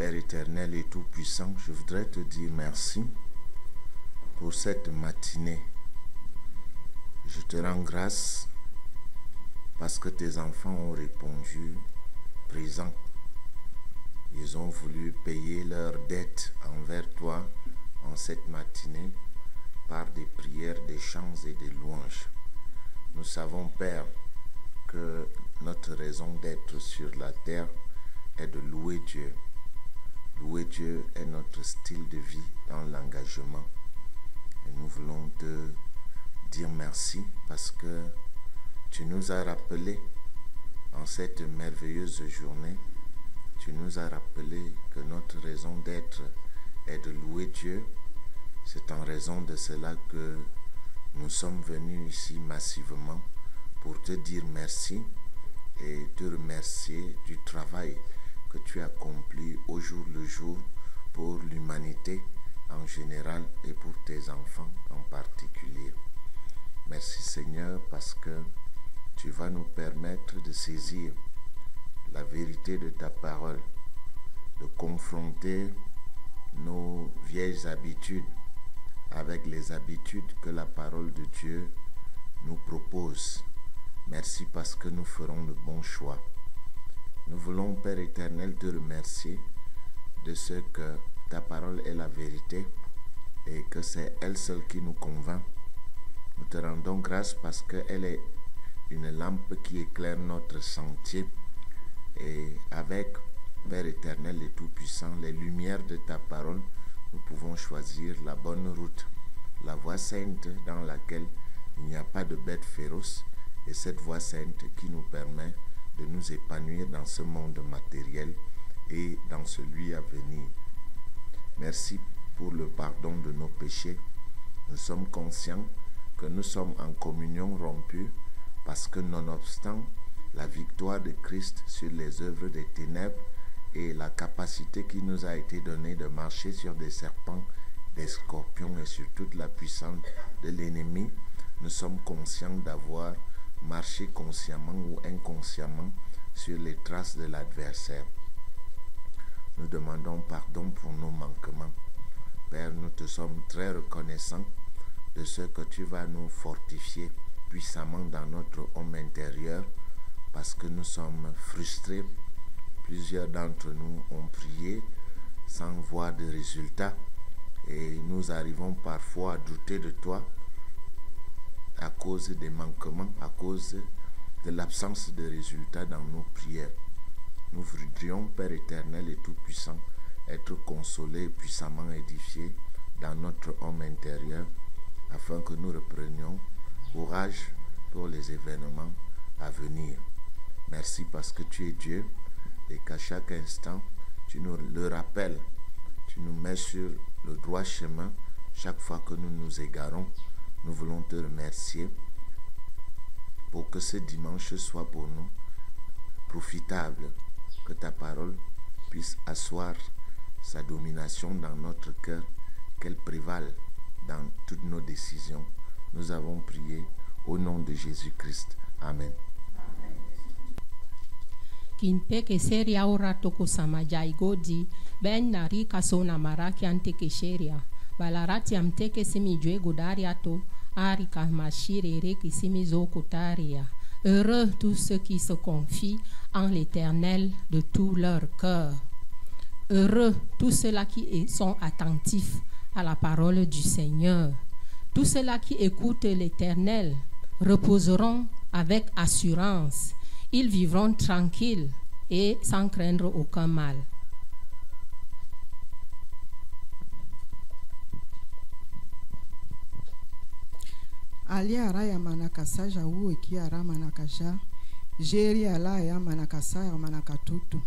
Père éternel et tout-puissant, je voudrais te dire merci pour cette matinée. Je te rends grâce parce que tes enfants ont répondu présent. Ils ont voulu payer leur dette envers toi en cette matinée par des prières, des chants et des louanges. Nous savons, Père, que notre raison d'être sur la terre est de louer Dieu. Louer Dieu est notre style de vie dans l'engagement. Et nous voulons te dire merci parce que tu nous as rappelé en cette merveilleuse journée, tu nous as rappelé que notre raison d'être est de louer Dieu. C'est en raison de cela que nous sommes venus ici massivement pour te dire merci et te remercier du travail que tu as accompli au jour le jour pour l'humanité en général et pour tes enfants en particulier. Merci Seigneur parce que tu vas nous permettre de saisir la vérité de ta parole, de confronter nos vieilles habitudes avec les habitudes que la parole de Dieu nous propose. Merci parce que nous ferons le bon choix. Nous voulons, Père éternel, te remercier de ce que ta parole est la vérité et que c'est elle seule qui nous convainc. Nous te rendons grâce parce qu'elle est une lampe qui éclaire notre sentier. Et avec, Père éternel et tout-puissant, les lumières de ta parole, nous pouvons choisir la bonne route, la voie sainte dans laquelle il n'y a pas de bêtes féroces, et cette voie sainte qui nous permet de nous épanouir dans ce monde matériel et dans celui à venir. Merci pour le pardon de nos péchés. Nous sommes conscients que nous sommes en communion rompue parce que nonobstant la victoire de Christ sur les œuvres des ténèbres et la capacité qui nous a été donnée de marcher sur des serpents, des scorpions et sur toute la puissance de l'ennemi, nous sommes conscients d'avoir marché consciemment ou inconsciemment sur les traces de l'adversaire. Nous demandons pardon pour nos manquements. Père, nous te sommes très reconnaissants de ce que tu vas nous fortifier puissamment dans notre homme intérieur parce que nous sommes frustrés. Plusieurs d'entre nous ont prié sans voir de résultats et nous arrivons parfois à douter de toi à cause des manquements, à cause de l'absence de résultats dans nos prières. Nous voudrions, Père éternel et tout-puissant, être consolés et puissamment édifiés dans notre homme intérieur afin que nous reprenions courage pour les événements à venir. Merci parce que tu es Dieu et qu'à chaque instant, tu nous le rappelles. Tu nous mets sur le droit chemin chaque fois que nous nous égarons. Nous voulons te remercier pour que ce dimanche soit pour nous profitable, que ta parole puisse asseoir sa domination dans notre cœur, qu'elle prévale dans toutes nos décisions. Nous avons prié au nom de Jésus-Christ. Amen. Kinpeke seria ora toko samajai godi ben nari kasona maraki anteke sheria balarati amteke simi jwe godari ato ari kamashire reki simi zokotaria. Heureux tous ceux qui se confient en l'Éternel de tout leur cœur. Heureux tous ceux-là qui sont attentifs à la parole du Seigneur. Tous ceux-là qui écoutent l'Éternel reposeront avec assurance. Ils vivront tranquilles et sans craindre aucun mal. Ali araya manakasa jawu eki ara manakaja. Jeri ala ya manakasa ya manakatutu.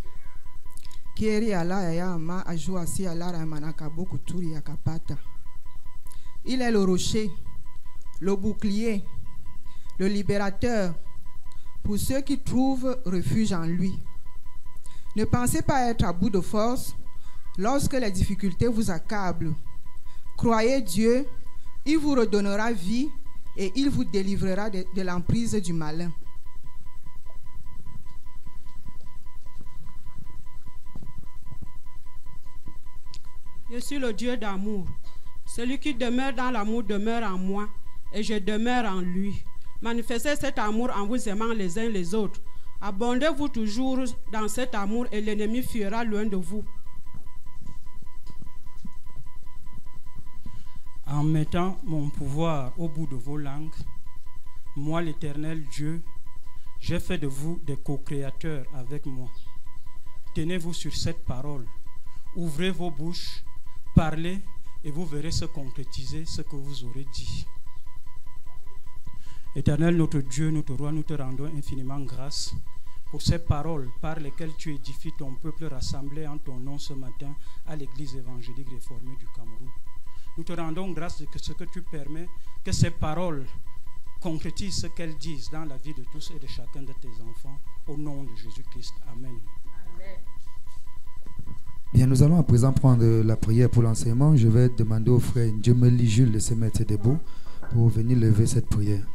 Kieri ala ya ma ajua si ala ya manakaboku turi ya kapata. Il est le rocher, le bouclier, le libérateur pour ceux qui trouvent refuge en lui. Ne pensez pas être à bout de force lorsque les difficultés vous accablent. Croyez Dieu, il vous redonnera vie et il vous délivrera de l'emprise du malin. Je suis le Dieu d'amour. Celui qui demeure dans l'amour demeure en moi et je demeure en lui. Manifestez cet amour en vous aimant les uns les autres. Abondez-vous toujours dans cet amour et l'ennemi fuira loin de vous. En mettant mon pouvoir au bout de vos langues, moi l'Éternel Dieu, j'ai fait de vous des co-créateurs avec moi. Tenez-vous sur cette parole. Ouvrez vos bouches, parlez et vous verrez se concrétiser ce que vous aurez dit. Éternel notre Dieu, notre roi, nous te rendons infiniment grâce pour ces paroles par lesquelles tu édifies ton peuple rassemblé en ton nom ce matin à l'église évangélique réformée du Cameroun. Nous te rendons grâce de ce que tu permets que ces paroles concrétisent ce qu'elles disent dans la vie de tous et de chacun de tes enfants. Au nom de Jésus-Christ. Amen. Bien, nous allons à présent prendre la prière pour l'enseignement. Je vais demander au frère Ndjemeli Jules de se mettre debout pour venir lever cette prière.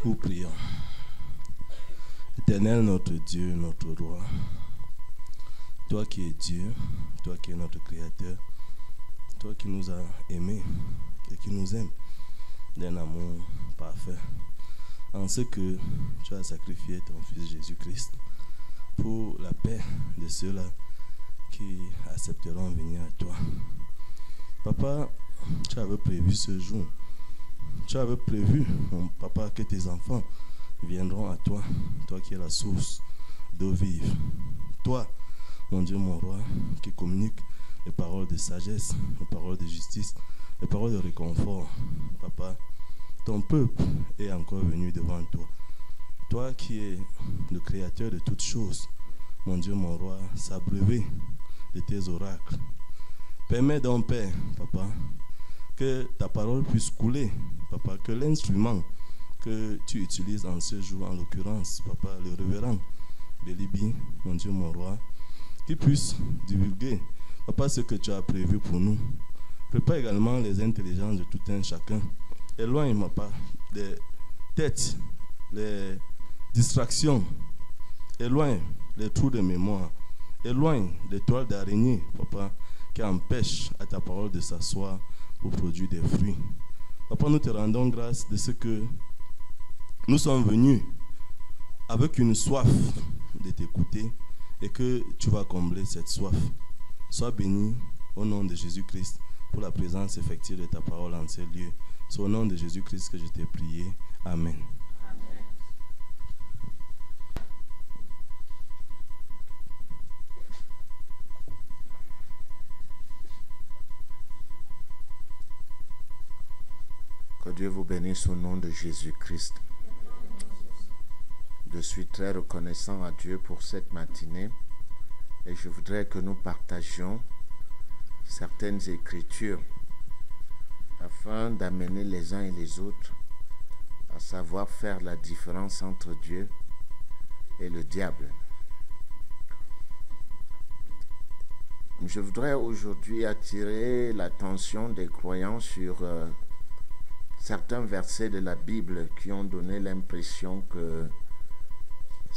Nous prions. Éternel notre Dieu, notre roi, toi qui es Dieu, toi qui es notre Créateur, toi qui nous as aimés et qui nous aimes d'un amour parfait, en ce que tu as sacrifié ton Fils Jésus-Christ pour la paix de ceux-là qui accepteront venir à toi. Papa, tu avais prévu ce jour. Tu avais prévu, mon papa, que tes enfants viendront à toi, toi qui es la source d'eau vive. Toi, mon Dieu, mon roi, qui communique les paroles de sagesse, les paroles de justice, les paroles de réconfort. Papa, ton peuple est encore venu devant toi. Toi qui es le créateur de toutes choses, mon Dieu, mon roi, s'abreuver de tes oracles. Permets donc, Père, Papa, que ta parole puisse couler, Papa, que l'instrument que tu utilises en ce jour, en l'occurrence, Papa, le révérend de Libye, mon Dieu, mon roi, qui puisse divulguer, Papa, ce que tu as prévu pour nous. Prépare également les intelligences de tout un chacun. Éloigne, Papa, des têtes, les distractions. Éloigne les trous de mémoire. Éloigne les toiles d'araignée, Papa, qui empêchent à ta parole de s'asseoir pour produire des fruits. Papa, nous te rendons grâce de ce que nous sommes venus avec une soif de t'écouter et que tu vas combler cette soif. Sois béni au nom de Jésus-Christ pour la présence effective de ta parole en ces lieux. C'est au nom de Jésus-Christ que je t'ai prié. Amen. Que Dieu vous bénisse au nom de Jésus-Christ. Je suis très reconnaissant à Dieu pour cette matinée et je voudrais que nous partagions certaines écritures afin d'amener les uns et les autres à savoir faire la différence entre Dieu et le diable. Je voudrais aujourd'hui attirer l'attention des croyants sur certains versets de la Bible qui ont donné l'impression que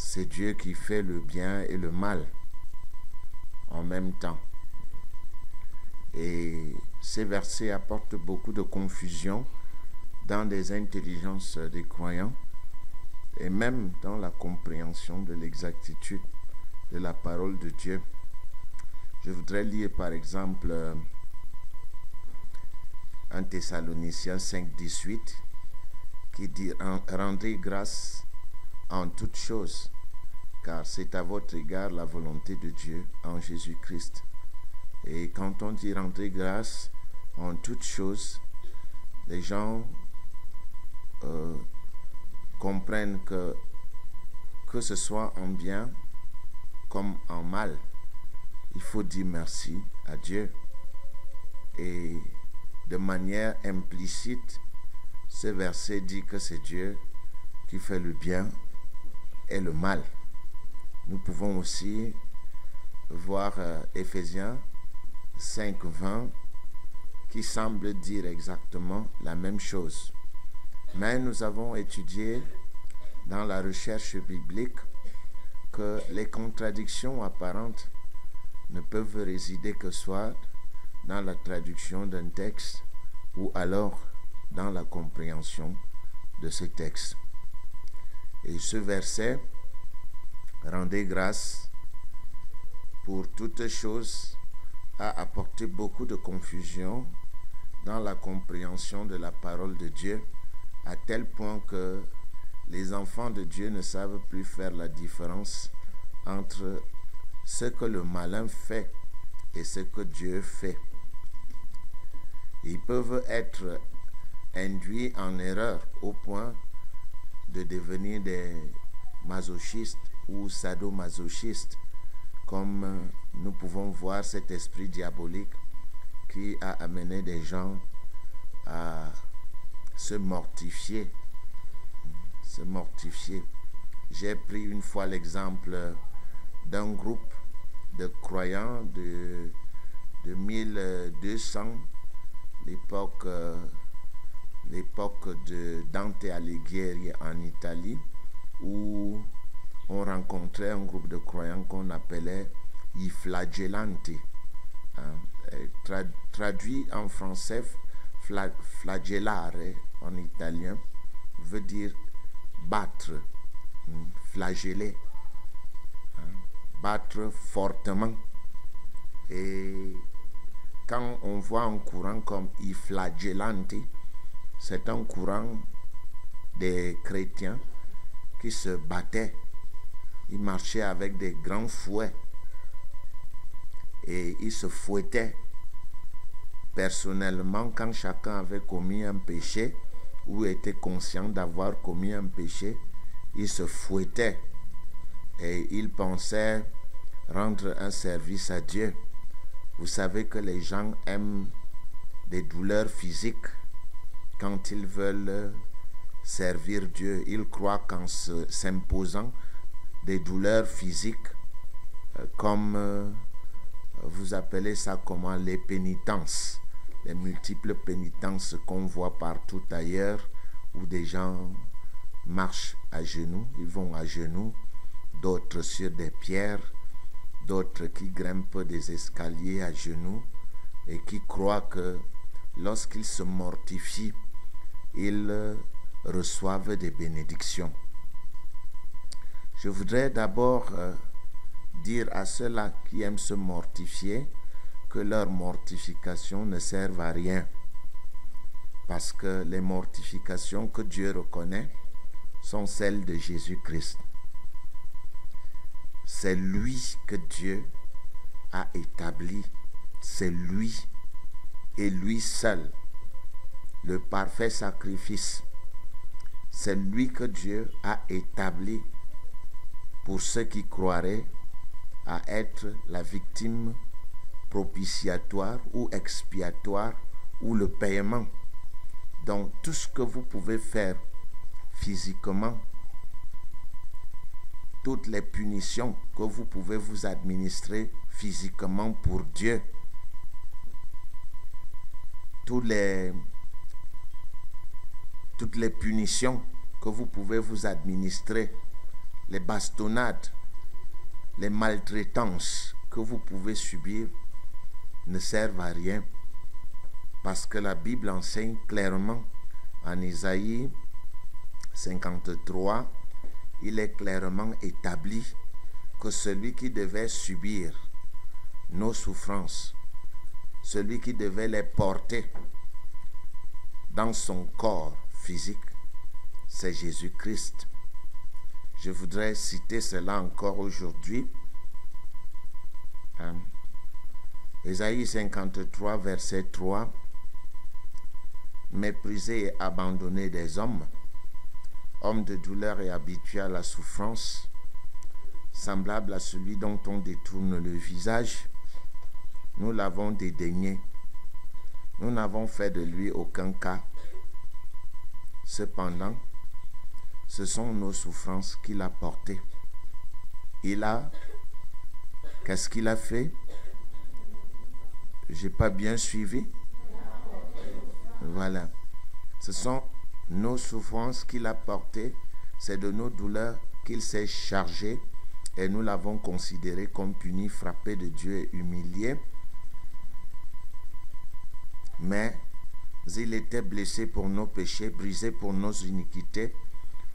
c'est Dieu qui fait le bien et le mal en même temps. Et ces versets apportent beaucoup de confusion dans les intelligences des croyants et même dans la compréhension de l'exactitude de la parole de Dieu. Je voudrais lire par exemple 1 Thessaloniciens 5, 18 qui dit « Rendez grâce en toutes choses, car c'est à votre égard la volonté de Dieu en Jésus-Christ. » Et quand on dit « Rendez grâce en toutes choses », les gens comprennent que ce soit en bien comme en mal, il faut dire merci à Dieu. Et de manière implicite, ce verset dit que c'est Dieu qui fait le bien et le mal. Nous pouvons aussi voir Éphésiens 5:20 qui semble dire exactement la même chose. Mais nous avons étudié dans la recherche biblique que les contradictions apparentes ne peuvent résider que soit dans la traduction d'un texte ou alors dans la compréhension de ce texte. Et ce verset, rendez grâce pour toutes choses, a apporté beaucoup de confusion dans la compréhension de la parole de Dieu, à tel point que les enfants de Dieu ne savent plus faire la différence entre ce que le malin fait et ce que Dieu fait. Ils peuvent être induits en erreur au point de devenir des masochistes ou sadomasochistes, comme nous pouvons voir cet esprit diabolique qui a amené des gens à se mortifier. J'ai pris une fois l'exemple d'un groupe de croyants de 1200, l'époque de Dante Alighieri en Italie, où on rencontrait un groupe de croyants qu'on appelait i flagellanti. Traduit en français, flagellare en italien veut dire battre, flageller, battre fortement. Et quand on voit un courant comme i flagellanti, c'est un courant des chrétiens qui se battaient. Ils marchaient avec des grands fouets et ils se fouettaient personnellement quand chacun avait commis un péché ou était conscient d'avoir commis un péché. Ils se fouettaient et ils pensaient rendre un service à Dieu. Vous savez que les gens aiment des douleurs physiques quand ils veulent servir Dieu. Ils croient qu'en s'imposant des douleurs physiques, comme vous appelez ça comment, les pénitences, les multiples pénitences qu'on voit partout ailleurs, où des gens marchent à genoux, ils vont à genoux, d'autres sur des pierres, d'autres qui grimpent des escaliers à genoux et qui croient que lorsqu'ils se mortifient, ils reçoivent des bénédictions. Je voudrais d'abord dire à ceux-là qui aiment se mortifier que leur mortification ne servent à rien, parce que les mortifications que Dieu reconnaît sont celles de Jésus-Christ. C'est lui que Dieu a établi, c'est lui et lui seul, le parfait sacrifice. C'est lui que Dieu a établi pour ceux qui croiraient à être la victime propitiatoire ou expiatoire ou le paiement. Donc tout ce que vous pouvez faire physiquement, toutes les punitions que vous pouvez vous administrer physiquement pour Dieu, toutes les punitions que vous pouvez vous administrer, les bastonnades, les maltraitances que vous pouvez subir ne servent à rien, parce que la Bible enseigne clairement en Isaïe 53, il est clairement établi que celui qui devait subir nos souffrances, celui qui devait les porter dans son corps physique, c'est Jésus-Christ. Je voudrais citer cela encore aujourd'hui. Ésaïe 53, verset 3. Méprisé et abandonné des hommes, homme de douleur et habitué à la souffrance, semblable à celui dont on détourne le visage, nous l'avons dédaigné. Nous n'avons fait de lui aucun cas. Cependant, ce sont nos souffrances qu'il a portées. Il a Qu'est-ce qu'il a fait? J'ai pas bien suivi. Voilà. Ce sont nos souffrances qu'il a portées. C'est de nos douleurs qu'il s'est chargé. Et nous l'avons considéré comme puni, frappé de Dieu et humilié. Mais il était blessé pour nos péchés, brisé pour nos iniquités.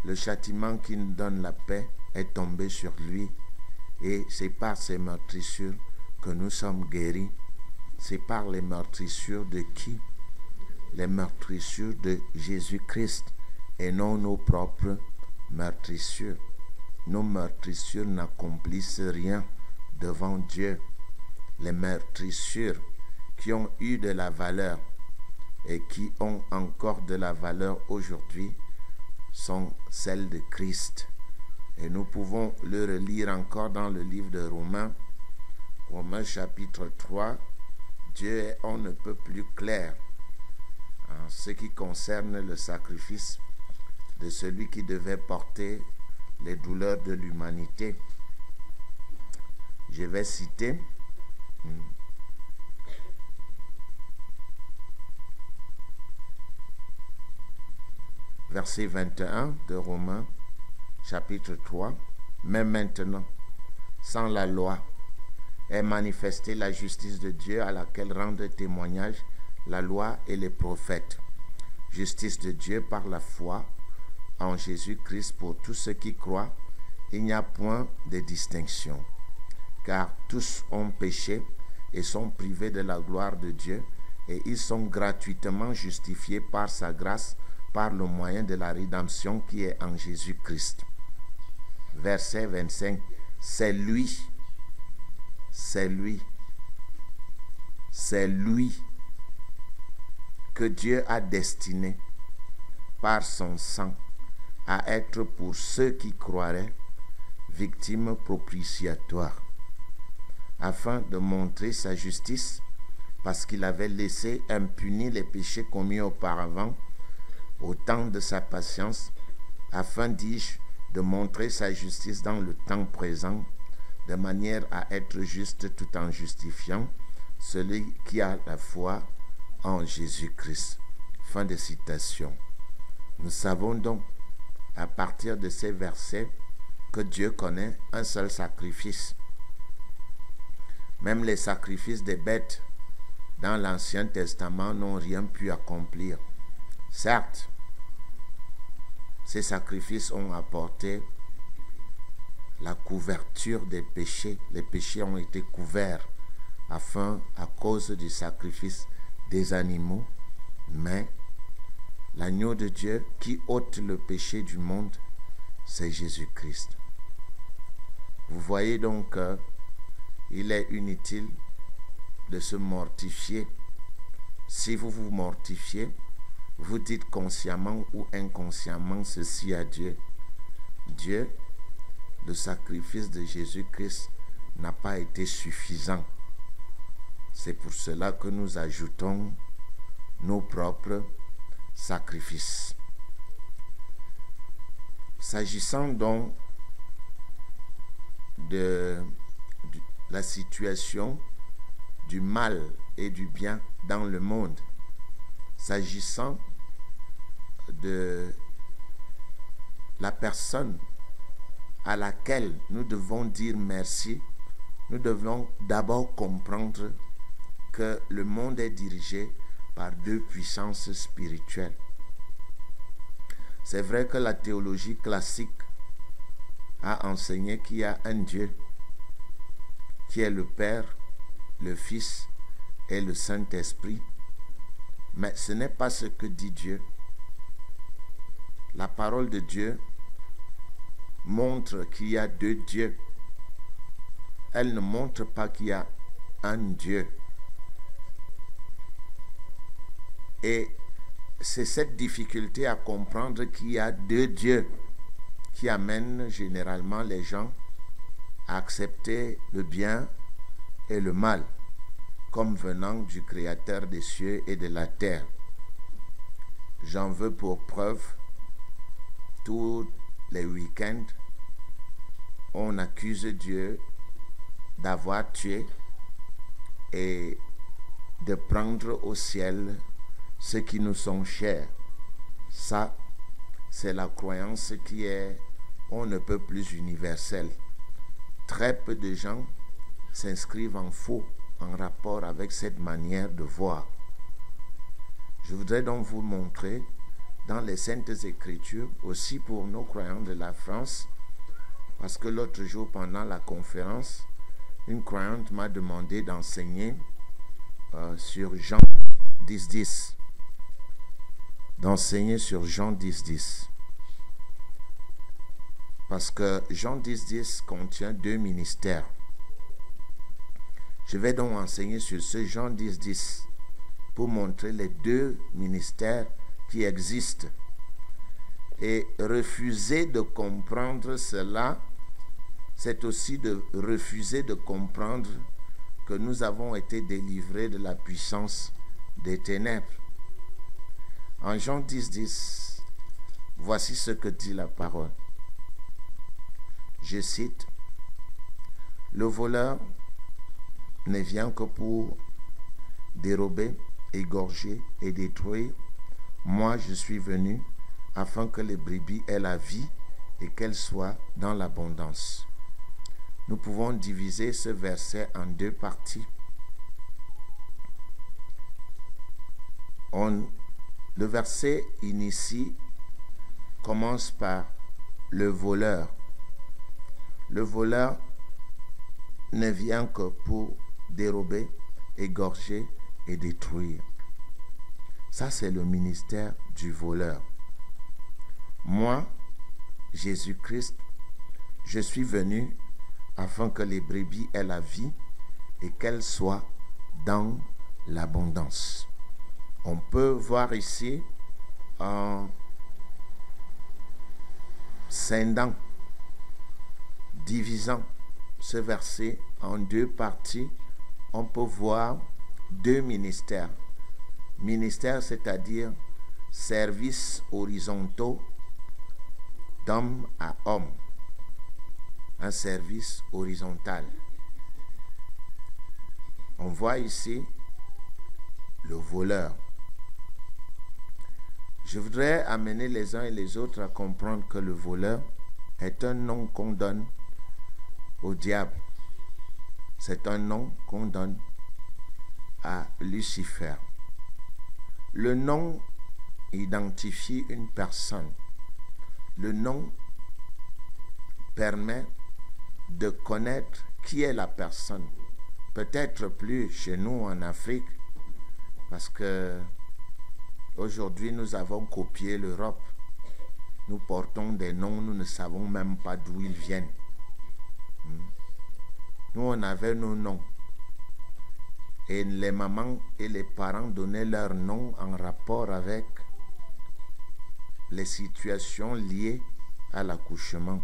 Le châtiment qui nous donne la paix est tombé sur lui. Et c'est par ces meurtrissures que nous sommes guéris. C'est par les meurtrissures de qui? Les meurtrissures de Jésus-Christ et non nos propres meurtrissures. Nos meurtrissures n'accomplissent rien devant Dieu. Les meurtrissures qui ont eu de la valeur et qui ont encore de la valeur aujourd'hui sont celles de Christ. Et nous pouvons le relire encore dans le livre de Romains, Romains chapitre 3. Dieu est on ne peut plus clair en ce qui concerne le sacrifice de celui qui devait porter les douleurs de l'humanité. Je vais citer verset 21 de Romains chapitre 3. Mais maintenant, sans la loi, est manifestée la justice de Dieu à laquelle rendent témoignage la loi et les prophètes. Justice de Dieu par la foi en Jésus-Christ pour tous ceux qui croient. Il n'y a point de distinction, car tous ont péché et sont privés de la gloire de Dieu, et ils sont gratuitement justifiés par sa grâce, par le moyen de la rédemption qui est en Jésus-Christ. Verset 25. C'est lui que Dieu a destiné par son sang à être pour ceux qui croiraient victime propitiatoire, afin de montrer sa justice, parce qu'il avait laissé impunis les péchés commis auparavant au temps de sa patience, afin, dis-je, de montrer sa justice dans le temps présent, de manière à être juste tout en justifiant celui qui a la foi en Jésus-Christ. Fin de citation. Nous savons donc, à partir de ces versets, que Dieu connaît un seul sacrifice. Même les sacrifices des bêtes dans l'Ancien Testament n'ont rien pu accomplir. Certes, ces sacrifices ont apporté la couverture des péchés. Les péchés ont été couverts afin, à cause du sacrifice des animaux, mais l'agneau de Dieu qui ôte le péché du monde, c'est Jésus-Christ. Vous voyez donc qu'il est inutile de se mortifier. Si vous vous mortifiez, vous dites consciemment ou inconsciemment ceci à Dieu. Dieu, le sacrifice de Jésus-Christ n'a pas été suffisant. C'est pour cela que nous ajoutons nos propres sacrifices. S'agissant donc de la situation du mal et du bien dans le monde, s'agissant de la personne à laquelle nous devons dire merci, nous devons d'abord comprendre que le monde est dirigé par deux puissances spirituelles. C'est vrai que la théologie classique a enseigné qu'il y a un Dieu qui est le Père, le Fils et le Saint-Esprit. Mais ce n'est pas ce que dit Dieu. La parole de Dieu montre qu'il y a deux dieux. Elle ne montre pas qu'il y a un Dieu. Et c'est cette difficulté à comprendre qu'il y a deux dieux qui amène généralement les gens à accepter le bien et le mal comme venant du Créateur des cieux et de la terre. J'en veux pour preuve, tous les week-ends, on accuse Dieu d'avoir tué et de prendre au ciel ceux qui nous sont chers. Ça, c'est la croyance qui est, on ne peut plus universelle. Très peu de gens s'inscrivent en faux en rapport avec cette manière de voir. Je voudrais donc vous montrer dans les Saintes Écritures, aussi pour nos croyants de la France, parce que l'autre jour pendant la conférence, une croyante m'a demandé d'enseigner sur Jean 10.10. D'enseigner sur Jean 10.10. Parce que Jean 10.10 contient 2 ministères. Je vais donc enseigner sur ce Jean 10.10 pour montrer les 2 ministères qui existent. Et refuser de comprendre cela, c'est aussi de refuser de comprendre que nous avons été délivrés de la puissance des ténèbres. En Jean 10.10, voici ce que dit la parole. Je cite, « Le voleur ne vient que pour dérober, égorger et détruire. Moi, je suis venu afin que les brebis aient la vie et qu'elles soient dans l'abondance. » Nous pouvons diviser ce verset en 2 parties. Le verset ici commence par le voleur. Le voleur ne vient que pour dérober, égorger et détruire. Ça, c'est le ministère du voleur. Moi, Jésus-Christ, je suis venu afin que les brebis aient la vie et qu'elles soient dans l'abondance. On peut voir ici en scindant, divisant ce verset en 2 parties, on peut voir 2 ministères. Ministère, c'est-à-dire services horizontaux d'homme à homme. Un service horizontal. On voit ici le voleur. Je voudrais amener les uns et les autres à comprendre que le voleur est un nom qu'on donne au diable. C'est un nom qu'on donne à Lucifer. Le nom identifie une personne. Le nom permet de connaître qui est la personne. Peut-être plus chez nous en Afrique, parce que aujourd'hui nous avons copié l'Europe. Nous portons des noms, nous ne savons même pas d'où ils viennent. Nous, on avait nos noms. Et les mamans et les parents donnaient leurs noms en rapport avec les situations liées à l'accouchement.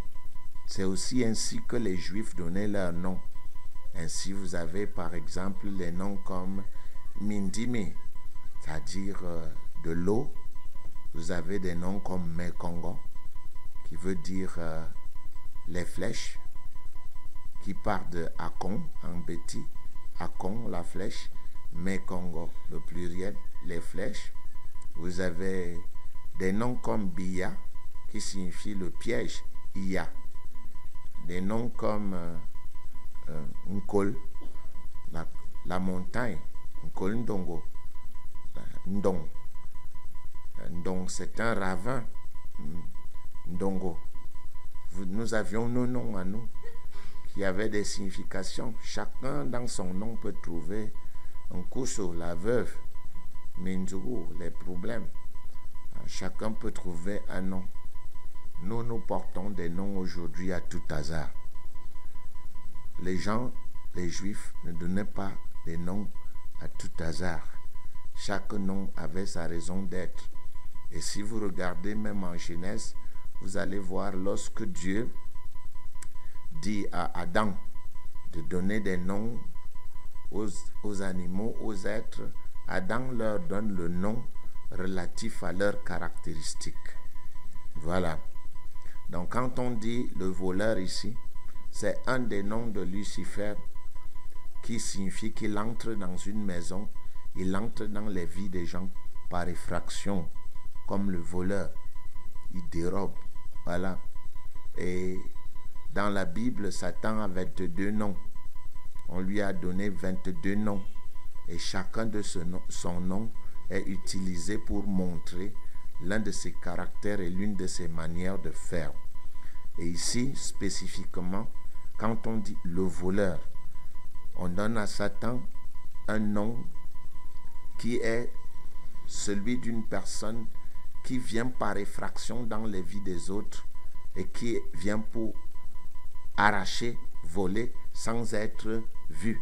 C'est aussi ainsi que les Juifs donnaient leurs noms. Ainsi, vous avez par exemple les noms comme Mindimi, c'est-à-dire de l'eau. Vous avez des noms comme Mekongo, qui veut dire les flèches, qui part de Akon en béti. Akon, la flèche, Mekongo, le pluriel, les flèches. Vous avez des noms comme Biya, qui signifie le piège, Iya. Des noms comme Nkol, la montagne, Nkol Ndongo, Ndong. Ndong, c'est un ravin, Ndongo. Nous avions nos noms à nous, qui avaient des significations. Chacun dans son nom peut trouver un Kousso, la veuve, Minzougou, les problèmes. Chacun peut trouver un nom. Nous, nous portons des noms aujourd'hui à tout hasard. Les gens, les Juifs, ne donnaient pas des noms à tout hasard. Chaque nom avait sa raison d'être. Et si vous regardez même en Genèse, vous allez voir lorsque Dieu dit à Adam de donner des noms aux animaux, aux êtres, Adam leur donne le nom relatif à leurs caractéristiques. Voilà. Donc quand on dit le voleur ici, c'est un des noms de Lucifer qui signifie qu'il entre dans une maison, il entre dans les vies des gens par effraction, comme le voleur, il dérobe, voilà. Et dans la Bible, Satan a 22 noms. On lui a donné 22 noms. Et chacun de son nom est utilisé pour montrer l'un de ses caractères et l'une de ses manières de faire. Et ici, spécifiquement, quand on dit le voleur, on donne à Satan un nom qui est celui d'une personne qui vient par effraction dans les vies des autres et qui vient pour arracher, voler sans être vu.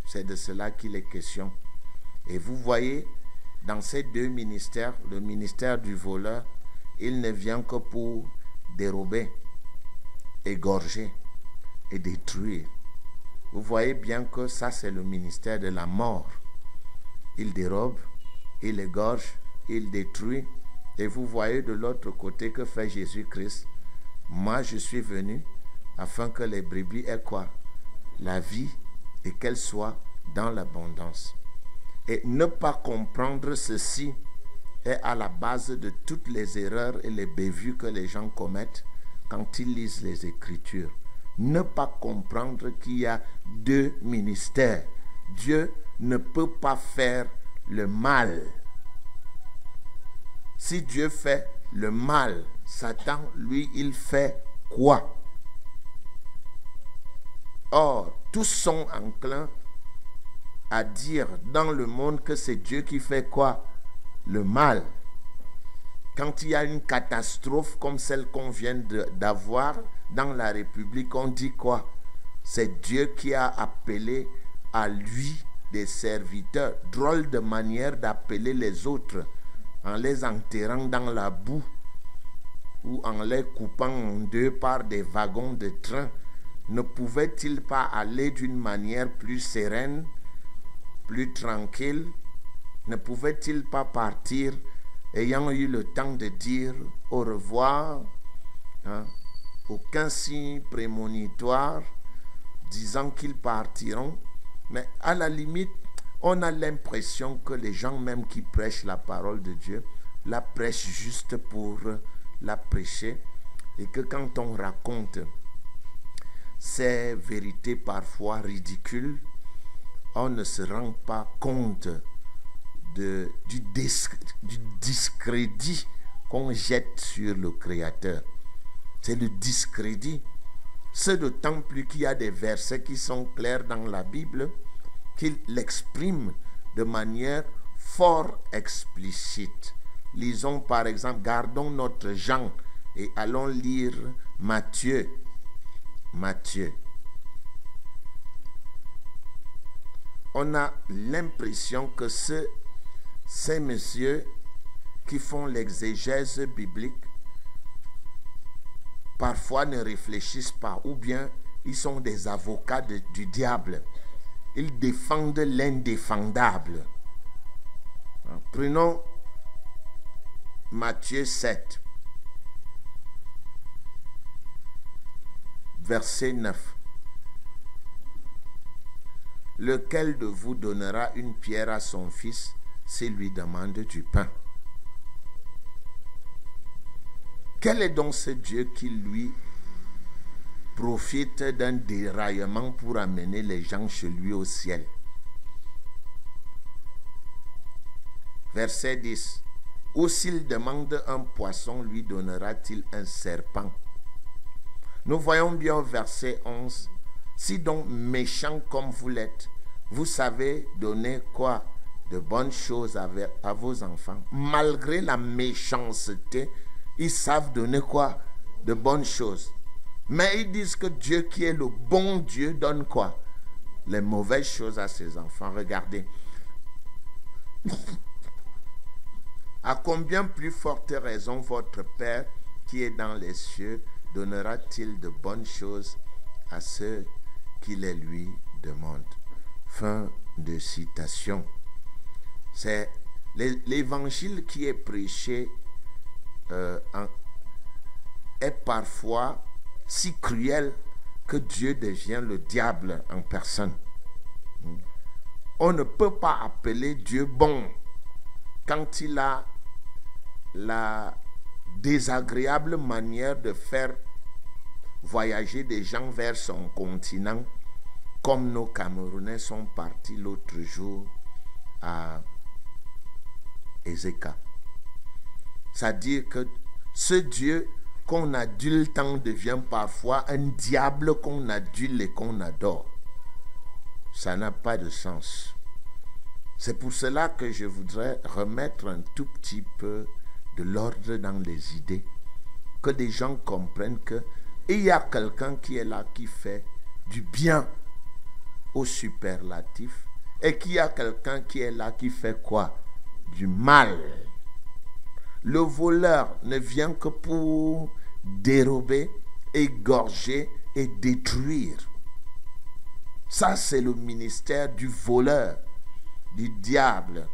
C'est de cela qu'il est question. Et vous voyez, dans ces deux ministères, le ministère du voleur, il ne vient que pour dérober, égorger et détruire. Vous voyez bien que ça, c'est le ministère de la mort. Il dérobe, il égorge, il détruit. Et vous voyez de l'autre côté que fait Jésus-Christ. Moi, je suis venu afin que les brebis aient quoi? La vie, et qu'elle soit dans l'abondance. Et ne pas comprendre ceci est à la base de toutes les erreurs et les bévues que les gens commettent quand ils lisent les Écritures. Ne pas comprendre qu'il y a deux ministères. Dieu ne peut pas faire le mal. Si Dieu fait le mal, Satan, lui, il fait quoi? Or, tous sont enclins à dire dans le monde que c'est Dieu qui fait quoi? Le mal. Quand il y a une catastrophe comme celle qu'on vient d'avoir dans la République, on dit quoi? C'est Dieu qui a appelé à lui des serviteurs. Drôle de manière d'appeler les autres en les enterrant dans la boue ou en les coupant en deux par des wagons de train. Ne pouvait-il pas aller d'une manière plus sereine, plus tranquille? Ne pouvait-il pas partir ayant eu le temps de dire au revoir, aucun signe prémonitoire disant qu'ils partiront? Mais à la limite, on a l'impression que les gens même qui prêchent la parole de Dieu la prêchent juste pour la prêcher, et que quand on raconte ces vérités parfois ridicules, on ne se rend pas compte du discrédit qu'on jette sur le Créateur. C'est le discrédit. C'est d'autant plus qu'il y a des versets qui sont clairs dans la Bible qu'il l'exprime de manière fort explicite. Lisons par exemple, gardons notre Jean et allons lire Matthieu. On a l'impression que ces messieurs qui font l'exégèse biblique parfois ne réfléchissent pas, ou bien ils sont des avocats du diable. Ils défendent l'indéfendable. Prenons Matthieu 7, verset 9. Lequel de vous donnera une pierre à son fils s'il lui demande du pain? Quel est donc ce Dieu qui lui profite d'un déraillement pour amener les gens chez lui au ciel? Verset 10. Ou s'il demande un poisson, lui donnera-t-il un serpent? Nous voyons bien au verset 11. Si donc méchant comme vous l'êtes, vous savez donner quoi? De bonnes choses à vos enfants. Malgré la méchanceté, ils savent donner quoi? De bonnes choses. Mais ils disent que Dieu qui est le bon Dieu donne quoi? Les mauvaises choses à ses enfants. Regardez. À combien plus forte raison votre Père qui est dans les cieux donnera-t-il de bonnes choses à ceux qui les lui demandent? Fin de citation. C'est l'évangile qui est prêché est parfois si cruel que Dieu devient le diable en personne. On ne peut pas appeler Dieu bon quand il a la désagréable manière de faire voyager des gens vers son continent, comme nos Camerounais sont partis l'autre jour à Ezeka. C'est-à-dire que ce Dieu qu'on adulte tant devient parfois un diable qu'on adule et qu'on adore. Ça n'a pas de sens. C'est pour cela que je voudrais remettre un tout petit peu de l'ordre dans les idées, que les gens comprennent qu'il y a quelqu'un qui est là qui fait du bien au superlatif et qu'il y a quelqu'un qui est là qui fait quoi? Du mal. Le voleur ne vient que pour dérober, égorger et détruire. Ça, c'est le ministère du voleur, du diable.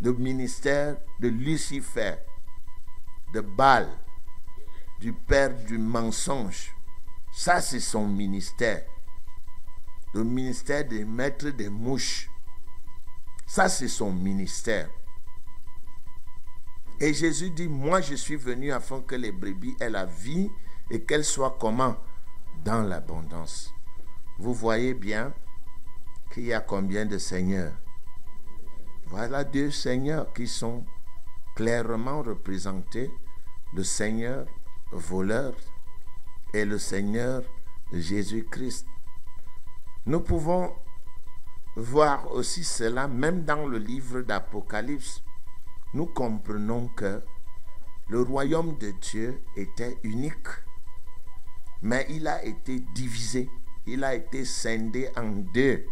Le ministère de Lucifer, de Baal, du père du mensonge. Ça, c'est son ministère. Le ministère des maîtres des mouches. Ça, c'est son ministère. Et Jésus dit, moi, je suis venu afin que les brebis aient la vie et qu'elles soient comment? Dans l'abondance. Vous voyez bien qu'il y a combien de seigneurs? Voilà deux seigneurs qui sont clairement représentés. Le Seigneur voleur et le Seigneur Jésus-Christ. Nous pouvons voir aussi cela même dans le livre d'Apocalypse. Nous comprenons que le royaume de Dieu était unique, mais il a été divisé, il a été scindé en deux.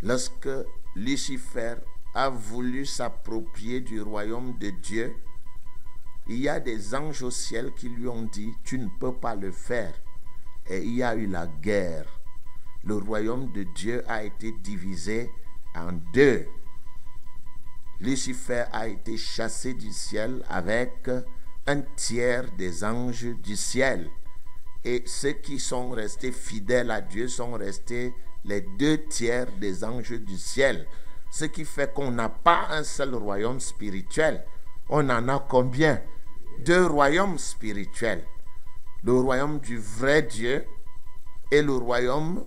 Lorsque Lucifer a voulu s'approprier du royaume de Dieu, il y a des anges au ciel qui lui ont dit, tu ne peux pas le faire. Et il y a eu la guerre. Le royaume de Dieu a été divisé en deux. Lucifer a été chassé du ciel avec un tiers des anges du ciel. Et ceux qui sont restés fidèles à Dieu sont restés les deux tiers des anges du ciel. Ce qui fait qu'on n'a pas un seul royaume spirituel. On en a combien? Deux royaumes spirituels. Le royaume du vrai Dieu et le royaume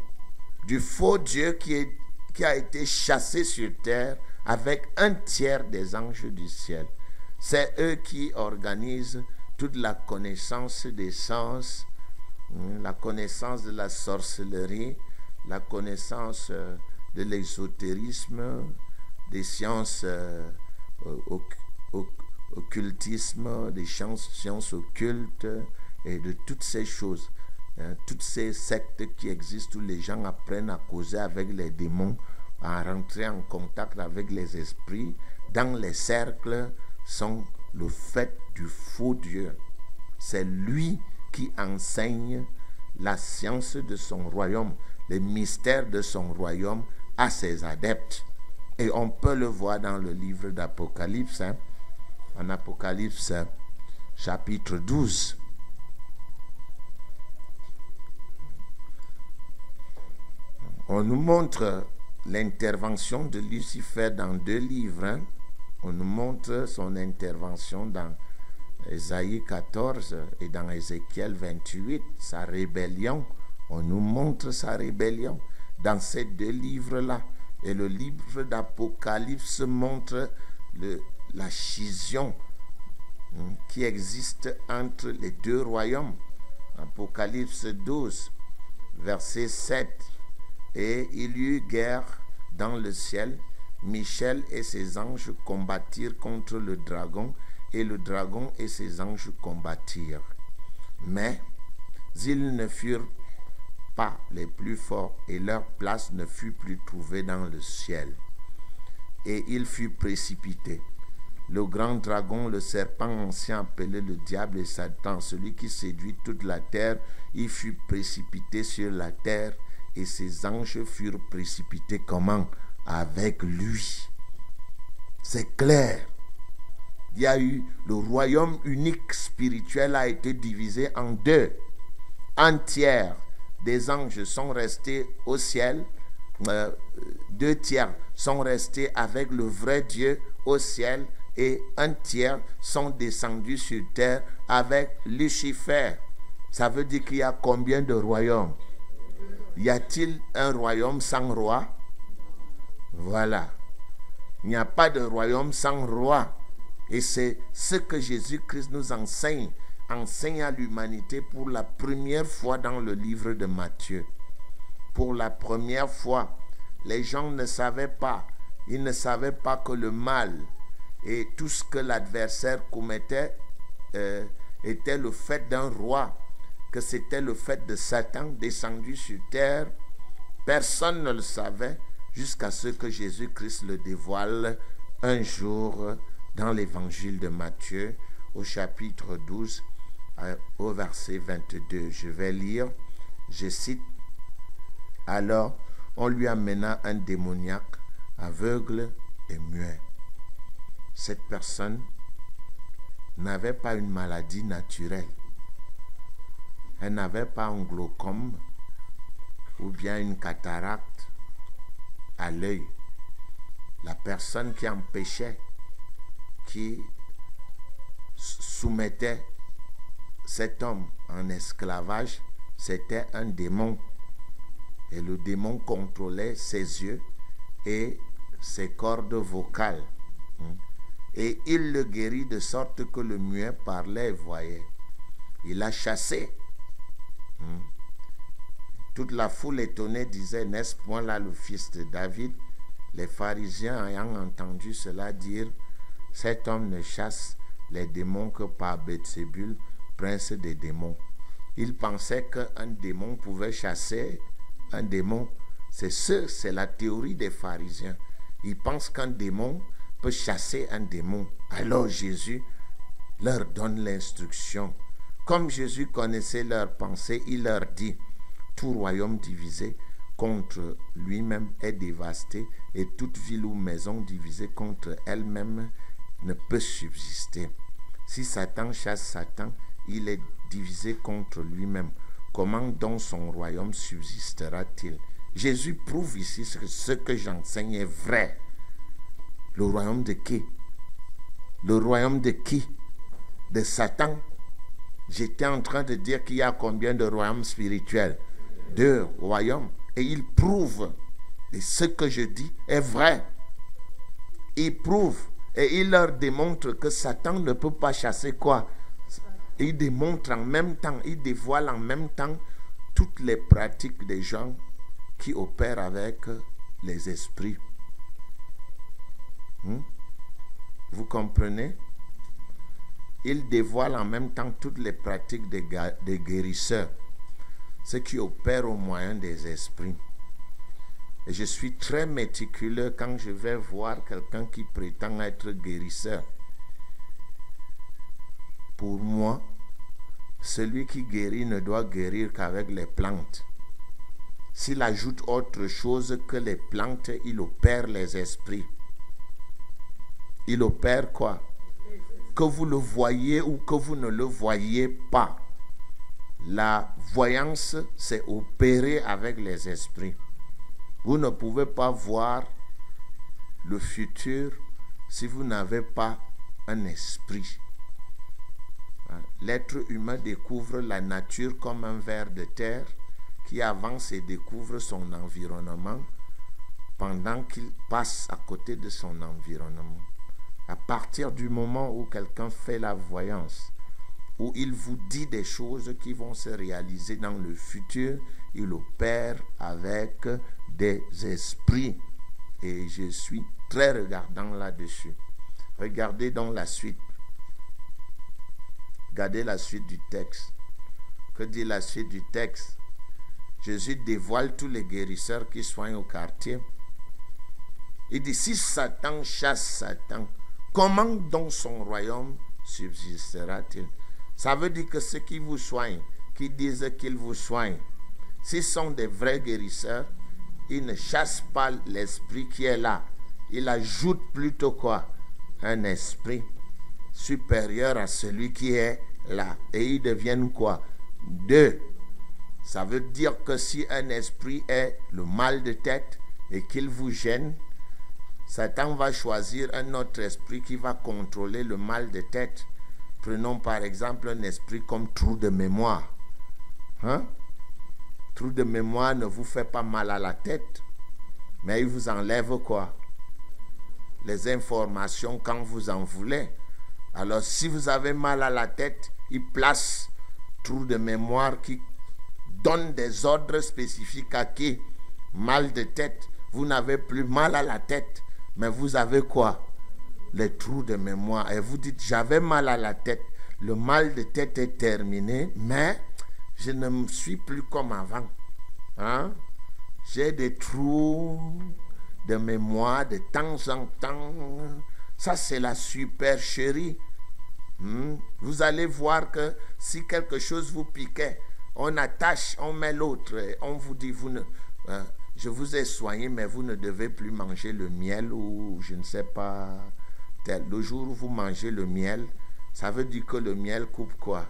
du faux Dieu qui a été chassé sur terre avec un tiers des anges du ciel. C'est eux qui organisent toute la connaissance des sens, la connaissance de la sorcellerie, la connaissance de l'ésotérisme, des sciences occultisme, des sciences occultes et de toutes ces choses. Toutes ces sectes qui existent où les gens apprennent à causer avec les démons, à rentrer en contact avec les esprits, dans les cercles, sont le fait du faux Dieu. C'est lui qui enseigne la science de son royaume, les mystères de son royaume à ses adeptes. Et on peut le voir dans le livre d'Apocalypse, en Apocalypse chapitre 12. On nous montre l'intervention de Lucifer dans deux livres. On nous montre son intervention dans Ésaïe 14 et dans Ézéchiel 28, sa rébellion. On nous montre sa rébellion dans ces deux livres-là. Et le livre d'Apocalypse montre la scission qui existe entre les deux royaumes. Apocalypse 12, verset 7. Et il y eut guerre dans le ciel. Michel et ses anges combattirent contre le dragon, et le dragon et ses anges combattirent. Mais ils ne furent pas les plus forts, et leur place ne fut plus trouvée dans le ciel. Et il fut précipité. Le grand dragon, le serpent ancien appelé le diable et Satan, celui qui séduit toute la terre, il fut précipité sur la terre, et ses anges furent précipités comment? Avec lui. C'est clair. Il y a eu le royaume unique spirituel a été divisé en deux. Un tiers des anges sont restés au ciel, 2 tiers sont restés avec le vrai Dieu au ciel et 1 tiers sont descendus sur terre avec Lucifer. Ça veut dire qu'il y a combien de royaumes? Y a-t-il un royaume sans roi? Voilà. Il n'y a pas de royaume sans roi. Et c'est ce que Jésus-Christ nous enseigne à l'humanité pour la première fois dans le livre de Matthieu. Pour la première fois, les gens ne savaient pas. Ils ne savaient pas que le mal et tout ce que l'adversaire commettait était le fait d'un roi, que c'était le fait de Satan descendu sur terre. Personne ne le savait jusqu'à ce que Jésus-Christ le dévoile un jour dans l'évangile de Matthieu au chapitre 12 au verset 22. Je vais lire, je cite: alors on lui amena un démoniaque aveugle et muet. Cette personne n'avait pas une maladie naturelle. Elle n'avait pas un glaucome ou bien une cataracte à l'œil. La personne qui empêchait, qui soumettait cet homme en esclavage, c'était un démon. Et le démon contrôlait ses yeux et ses cordes vocales. Et il le guérit de sorte que le muet parlait et voyait. Il l'a chassé. Toute la foule étonnée disait: n'est-ce point là le fils de David? Les pharisiens ayant entendu cela dire: cet homme ne chasse les démons que par Belzébul, prince des démons. Ils pensaient qu'un démon pouvait chasser un démon. C'est la théorie des pharisiens. Ils pensent qu'un démon peut chasser un démon. Alors Jésus leur donne l'instruction. Comme Jésus connaissait leurs pensées, il leur dit: tout royaume divisé contre lui-même est dévasté, et toute ville ou maison divisée contre elle-même ne peut subsister. Si Satan chasse Satan, il est divisé contre lui-même. Comment donc son royaume subsistera-t-il? Jésus prouve ici que ce que j'enseigne est vrai. Le royaume de qui? Le royaume de qui? De Satan. J'étais en train de dire qu'il y a combien de royaumes spirituels? 2 royaumes. Et il prouve, et ce que je dis est vrai. Il prouve et il leur démontre que Satan ne peut pas chasser quoi? Il démontre en même temps, il dévoile en même temps toutes les pratiques des gens qui opèrent avec les esprits. Vous comprenez? Il dévoile en même temps toutes les pratiques des guérisseurs, ceux qui opèrent au moyen des esprits. Et je suis très méticuleux quand je vais voir quelqu'un qui prétend être guérisseur. Pour moi, celui qui guérit ne doit guérir qu'avec les plantes. S'il ajoute autre chose que les plantes, il opère les esprits. Il opère quoi? Que vous le voyez ou que vous ne le voyez pas. La voyance, c'est opérer avec les esprits. Vous ne pouvez pas voir le futur si vous n'avez pas un esprit. L'être humain découvre la nature comme un ver de terre qui avance et découvre son environnement pendant qu'il passe à côté de son environnement. À partir du moment où quelqu'un fait la voyance, où il vous dit des choses qui vont se réaliser dans le futur, il opère avec des esprits. Et je suis très regardant là-dessus. Regardez donc la suite. Regardez la suite du texte. Que dit la suite du texte? Jésus dévoile tous les guérisseurs qui soignent au quartier. Il dit: si Satan chasse Satan, comment donc son royaume subsistera-t-il? Ça veut dire que ceux qui vous soignent, qui disent qu'ils vous soignent, s'ils sont des vrais guérisseurs, ils ne chassent pas l'esprit qui est là. Ils ajoutent plutôt quoi? Un esprit supérieur à celui qui est là. Et ils deviennent quoi? 2. Ça veut dire que si un esprit est le mal de tête et qu'il vous gêne, Satan va choisir un autre esprit qui va contrôler le mal de tête. Prenons par exemple un esprit comme trou de mémoire. Hein? Trou de mémoire ne vous fait pas mal à la tête, mais il vous enlève quoi? Les informations quand vous en voulez. Alors si vous avez mal à la tête, il place trou de mémoire qui donne des ordres spécifiques à qui? Mal de tête. Vous n'avez plus mal à la tête, mais vous avez quoi? Les trous de mémoire. Et vous dites, j'avais mal à la tête. Le mal de tête est terminé, mais je ne me suis plus comme avant. Hein? J'ai des trous de mémoire de temps en temps. Ça, c'est la supercherie. Vous allez voir que si quelque chose vous piquait, on attache, on met l'autre, on vous dit, vous ne, je vous ai soigné, mais vous ne devez plus manger le miel ou je ne sais pas. Le jour où vous mangez le miel, ça veut dire que le miel coupe quoi?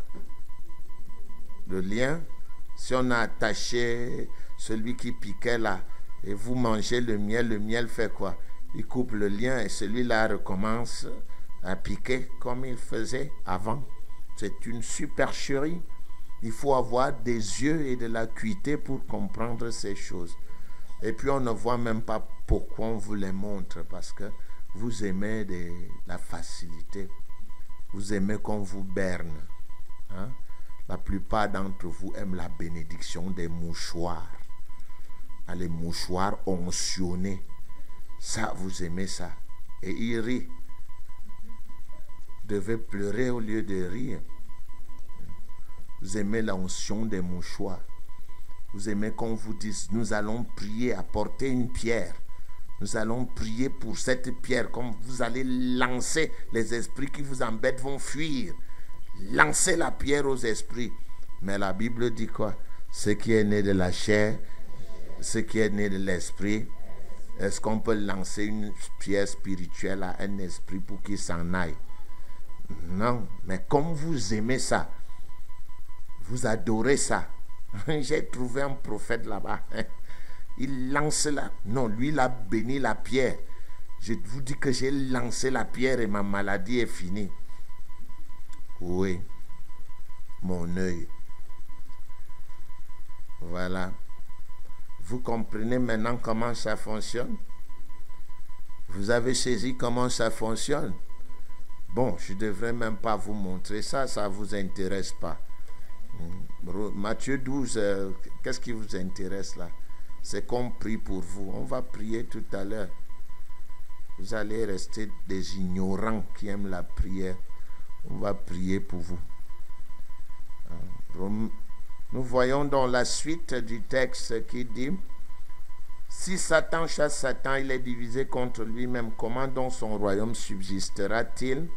Le lien. Si on a attaché celui qui piquait là, et vous mangez le miel fait quoi? Il coupe le lien et celui-là recommence à piquer comme il faisait avant. C'est une supercherie. Il faut avoir des yeux et de l'acuité pour comprendre ces choses. Et puis on ne voit même pas pourquoi on vous les montre, parce que vous aimez la facilité. Vous aimez qu'on vous berne. Hein? La plupart d'entre vous aiment la bénédiction des mouchoirs. Les mouchoirs onctionnés. Ça, vous aimez ça. Et il rit. Vous devez pleurer au lieu de rire. Vous aimez l'onction des mouchoirs. Vous aimez qu'on vous dise, nous allons prier, apporter une pierre. Nous allons prier pour cette pierre. Comme vous allez lancer, les esprits qui vous embêtent vont fuir. Lancez la pierre aux esprits. Mais la Bible dit quoi? Ce qui est né de la chair, ce qui est né de l'esprit. Est-ce qu'on peut lancer une pierre spirituelle à un esprit pour qu'il s'en aille? Non, mais comme vous aimez ça, vous adorez ça. J'ai trouvé un prophète là-bas. Il lance la... Non, lui, il a béni la pierre. Je vous dis que j'ai lancé la pierre et ma maladie est finie. Oui, mon œil. Voilà. Vous comprenez maintenant comment ça fonctionne? Vous avez saisi comment ça fonctionne? Bon, je ne devrais même pas vous montrer ça, ça ne vous intéresse pas. Matthieu 12, qu'est-ce qui vous intéresse là? C'est qu'on prie pour vous. On va prier tout à l'heure. Vous allez rester des ignorants qui aiment la prière. On va prier pour vous. Nous voyons dans la suite du texte qui dit: si Satan chasse Satan, il est divisé contre lui-même. Comment donc son royaume subsistera-t-il?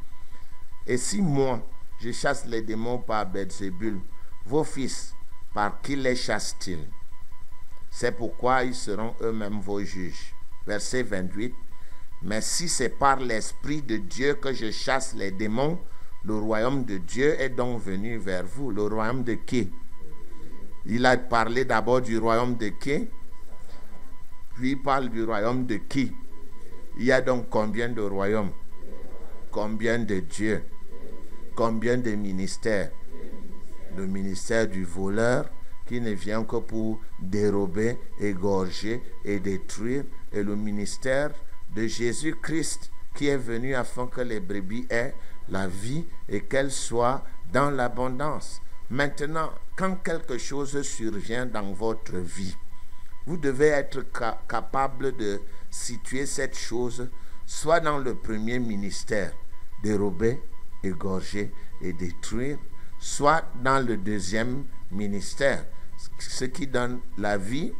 Et si moi, je chasse les démons par Belzébul, vos fils, par qui les chassent-ils? C'est pourquoi ils seront eux-mêmes vos juges. Verset 28. Mais si c'est par l'Esprit de Dieu que je chasse les démons, le royaume de Dieu est donc venu vers vous. Le royaume de qui? Il a parlé d'abord du royaume de qui? Puis il parle du royaume de qui? Il y a donc combien de royaumes? Combien de dieux? Combien de ministères? Le ministère du voleur qui ne vient que pour dérober, égorger et détruire, et le ministère de Jésus-Christ qui est venu afin que les brebis aient la vie et qu'elles soient dans l'abondance. Maintenant, quand quelque chose survient dans votre vie, vous devez être capable de situer cette chose soit dans le premier ministère, dérober, égorger et détruire, soit dans le deuxième ministère, ce qui donne la vie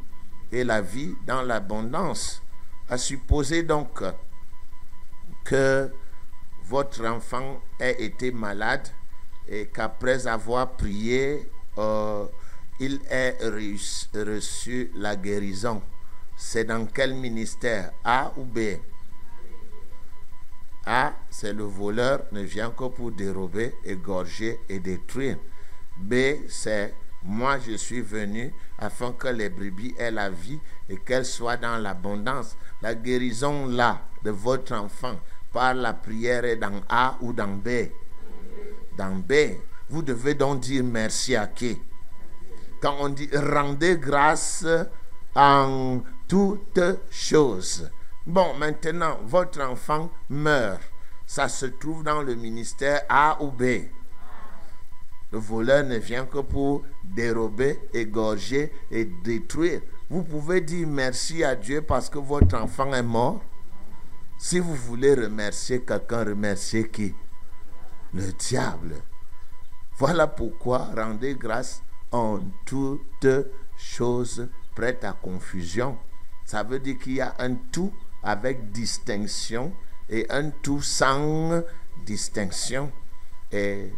et la vie dans l'abondance. À supposer donc que votre enfant ait été malade et qu'après avoir prié, il ait reçu la guérison. C'est dans quel ministère? A ou B? A, c'est le voleur, ne vient que pour dérober, égorger et détruire. B, c'est Moi, je suis venu afin que les brebis aient la vie et qu'elles soient dans l'abondance. La guérison là de votre enfant par la prière est dans A ou dans B? Dans B. Vous devez donc dire merci à qui? Quand on dit rendez grâce en toutes choses. Bon, maintenant, votre enfant meurt. Ça se trouve dans le ministère A ou B? Le voleur ne vient que pour dérober, égorger et détruire. Vous pouvez dire merci à Dieu parce que votre enfant est mort. Si vous voulez remercier quelqu'un, remerciez qui? Le diable. Voilà pourquoi rendez grâce en toutes choses, prête à confusion. Ça veut dire qu'il y a un tout avec distinction et un tout sans distinction. Et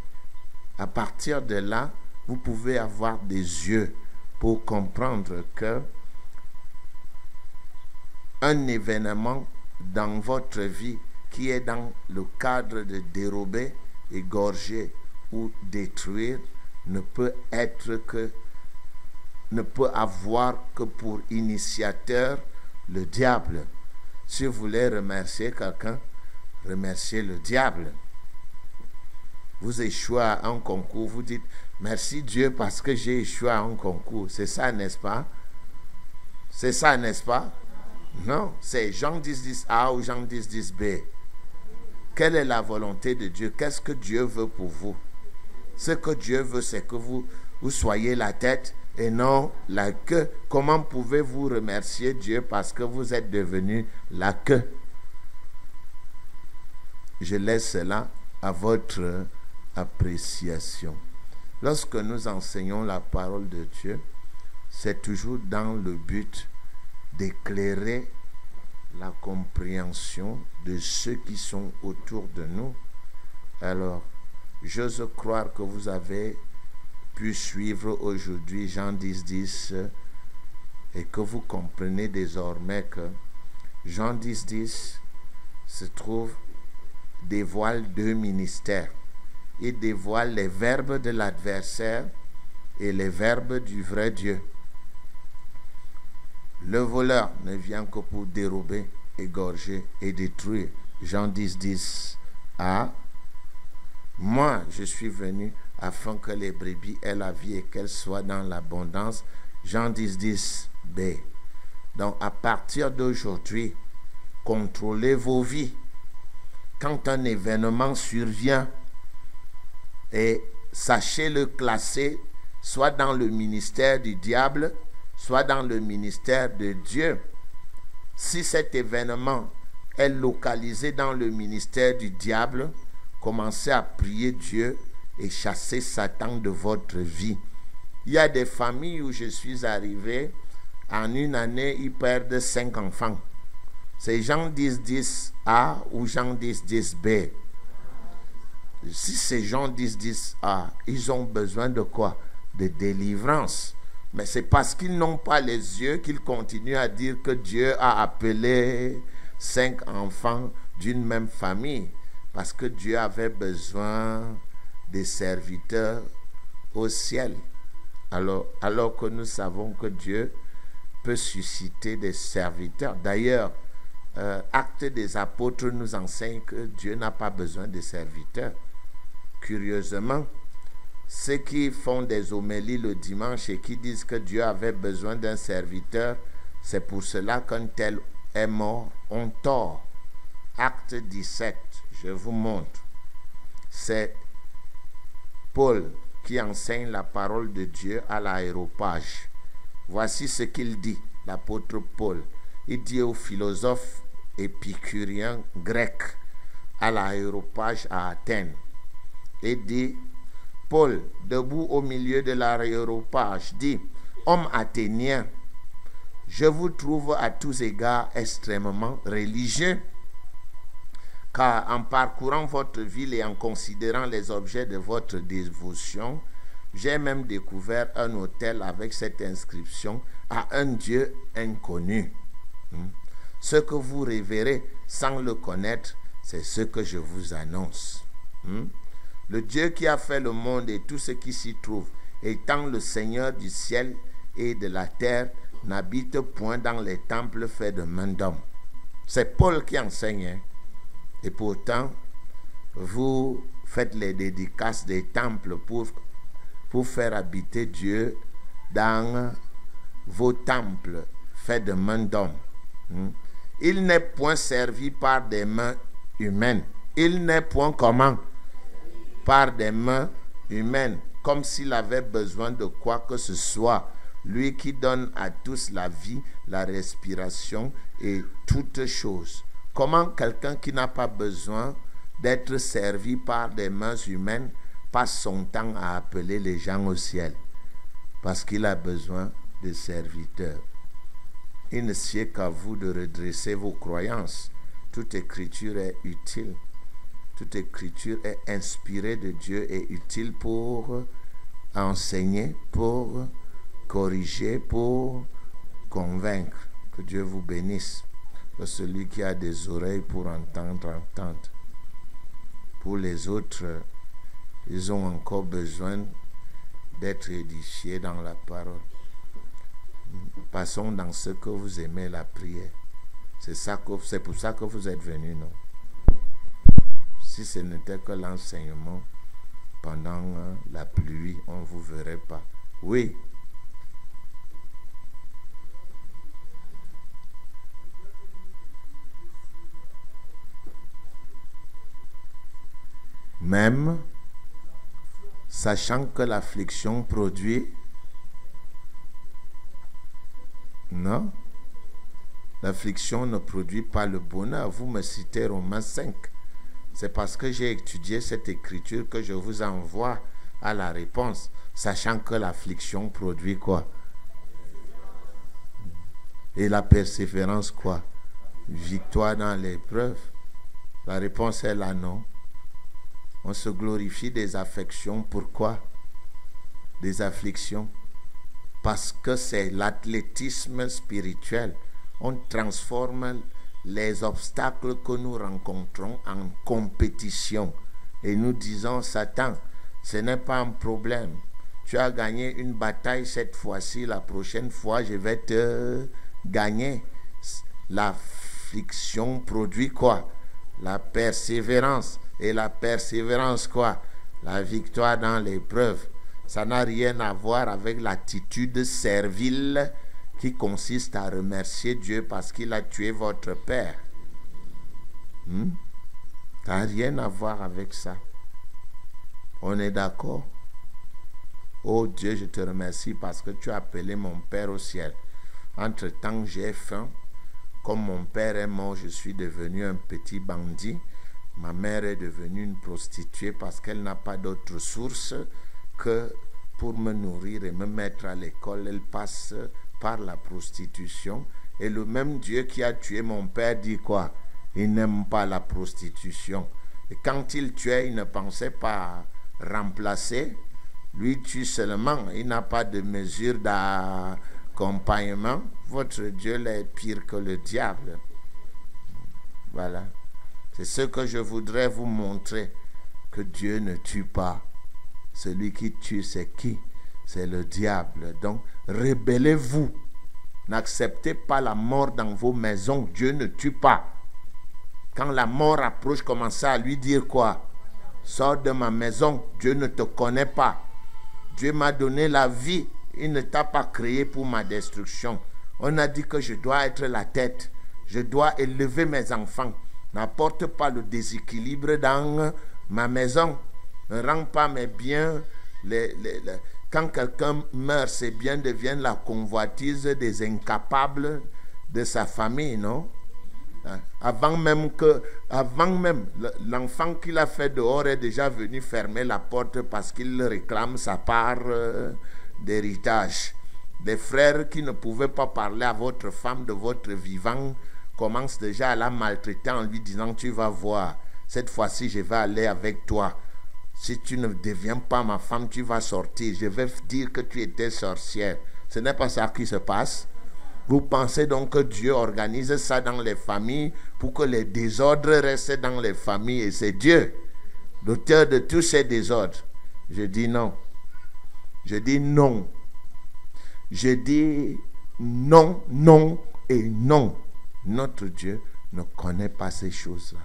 à partir de là, vous pouvez avoir des yeux pour comprendre que un événement dans votre vie qui est dans le cadre de dérober, égorger ou détruire ne peut avoir que pour initiateur le diable. Si vous voulez remercier quelqu'un, remerciez le diable. Vous échouez à un concours, vous dites merci Dieu parce que j'ai échoué à un concours. C'est ça, n'est-ce pas? C'est ça, n'est-ce pas? Non, c'est Jean 10, 10a ou Jean 10, 10b. Quelle est la volonté de Dieu? Qu'est-ce que Dieu veut pour vous? Ce que Dieu veut, c'est que vous soyez la tête et non la queue. Comment pouvez-vous remercier Dieu parce que vous êtes devenu la queue? Je laisse cela à votre appréciation. Lorsque nous enseignons la parole de Dieu, c'est toujours dans le but d'éclairer la compréhension de ceux qui sont autour de nous. Alors, j'ose croire que vous avez pu suivre aujourd'hui Jean 10, 10 et que vous comprenez désormais que Jean 10, 10 se trouve dévoile deux ministères. Il dévoile les verbes de l'adversaire et les verbes du vrai Dieu. Le voleur ne vient que pour dérober, égorger et détruire. Jean 10, 10 a. Moi, je suis venu afin que les brebis aient la vie et qu'elles soient dans l'abondance. Jean 10, 10 b. Donc, à partir d'aujourd'hui, contrôlez vos vies. Quand un événement survient, et sachez le classer soit dans le ministère du diable, soit dans le ministère de Dieu. Si cet événement est localisé dans le ministère du diable, commencez à prier Dieu et chasser Satan de votre vie. Il y a des familles où je suis arrivé, en une année, ils perdent 5 enfants. C'est Jean 10, 10a ou Jean 10, 10b. Si c'est Jean 10, 10a, ils ont besoin de quoi? De délivrance. Mais c'est parce qu'ils n'ont pas les yeux qu'ils continuent à dire que Dieu a appelé 5 enfants d'une même famille. Parce que Dieu avait besoin des serviteurs au ciel. Alors que nous savons que Dieu peut susciter des serviteurs. D'ailleurs, Actes des Apôtres nous enseigne que Dieu n'a pas besoin de serviteurs. Curieusement, ceux qui font des homélies le dimanche et qui disent que Dieu avait besoin d'un serviteur, c'est pour cela qu'un tel est mort, ont tort. Acte 17, je vous montre. C'est Paul qui enseigne la parole de Dieu à l'aréopage. Voici ce qu'il dit, l'apôtre Paul. Il dit aux philosophes épicuriens grecs à l'aréopage à Athènes. Il dit, Paul, debout au milieu de l'aréopage, dit, hommes athéniens, je vous trouve à tous égards extrêmement religieux, car en parcourant votre ville et en considérant les objets de votre dévotion, j'ai même découvert un autel avec cette inscription à un Dieu inconnu. Ce que vous révérez sans le connaître, c'est ce que je vous annonce. Le Dieu qui a fait le monde et tout ce qui s'y trouve, étant le Seigneur du ciel et de la terre, n'habite point dans les temples faits de main d'homme. C'est Paul qui enseigne. Hein? Et pourtant, vous faites les dédicaces des temples pour faire habiter Dieu dans vos temples faits de main d'homme. Il n'est point servi par des mains humaines. Il n'est point comment? Par des mains humaines, comme s'il avait besoin de quoi que ce soit. Lui qui donne à tous la vie, la respiration et toutes choses. Comment quelqu'un qui n'a pas besoin d'être servi par des mains humaines passe son temps à appeler les gens au ciel? Parce qu'il a besoin de serviteurs. Il ne sied qu'à vous de redresser vos croyances. Toute écriture est utile. Toute écriture est inspirée de Dieu et utile pour enseigner, pour corriger, pour convaincre. Que Dieu vous bénisse. Que celui qui a des oreilles pour entendre, entende. Pour les autres, ils ont encore besoin d'être édifiés dans la parole. Passons dans ce que vous aimez, la prière. C'est pour ça que vous êtes venus, non? Si ce n'était que l'enseignement pendant la pluie, on ne vous verrait pas. Oui. Même sachant que l'affliction produit. Non, l'affliction ne produit pas le bonheur. Vous me citez Romains 5. C'est parce que j'ai étudié cette écriture que je vous envoie à la réponse, sachant que l'affliction produit quoi? Et la persévérance quoi? Victoire dans l'épreuve. La réponse est là, non? On se glorifie des affections. Pourquoi? Des afflictions. Parce que c'est l'athlétisme spirituel. On transforme les obstacles que nous rencontrons en compétition. Et nous disons, Satan, ce n'est pas un problème. Tu as gagné une bataille cette fois-ci, la prochaine fois, je vais te gagner. L'affliction produit quoi? La persévérance. Et la persévérance quoi? La victoire dans l'épreuve. Ça n'a rien à voir avec l'attitude servile qui consiste à remercier Dieu parce qu'il a tué votre père. Ça n'a rien à voir avec ça. On est d'accord? Oh Dieu, je te remercie parce que tu as appelé mon père au ciel. Entre-temps, j'ai faim. Comme mon père est mort, je suis devenu un petit bandit. Ma mère est devenue une prostituée parce qu'elle n'a pas d'autre source que pour me nourrir et me mettre à l'école. Elle passe par la prostitution. Et le même Dieu qui a tué mon père dit quoi? Il n'aime pas la prostitution. Et quand il tuait, il ne pensait pas remplacer. Lui tue seulement. Il n'a pas de mesure d'accompagnement. Votre Dieu est pire que le diable. Voilà. C'est ce que je voudrais vous montrer. Que Dieu ne tue pas. Celui qui tue, c'est qui? C'est le diable. Donc, rebellez-vous. N'acceptez pas la mort dans vos maisons. Dieu ne tue pas. Quand la mort approche, commencez à lui dire quoi? Sors de ma maison. Dieu ne te connaît pas. Dieu m'a donné la vie. Il ne t'a pas créé pour ma destruction. On a dit que je dois être la tête. Je dois élever mes enfants. N'apporte pas le déséquilibre dans ma maison. Ne rends pas mes biens. Quand quelqu'un meurt, ses biens deviennent la convoitise des incapables de sa famille, non? Avant même l'enfant qu'il a fait dehors est déjà venu fermer la porte parce qu'il réclame sa part d'héritage. Des frères qui ne pouvaient pas parler à votre femme de votre vivant commencent déjà à la maltraiter en lui disant, tu vas voir, cette fois-ci je vais aller avec toi. Si tu ne deviens pas ma femme, tu vas sortir. Je vais dire que tu étais sorcière. Ce n'est pas ça qui se passe. Vous pensez donc que Dieu organise ça dans les familles pour que les désordres restent dans les familles. Et c'est Dieu, l'auteur de tous ces désordres. Je dis non. Je dis non. Je dis non, non et non. Notre Dieu ne connaît pas ces choses-là.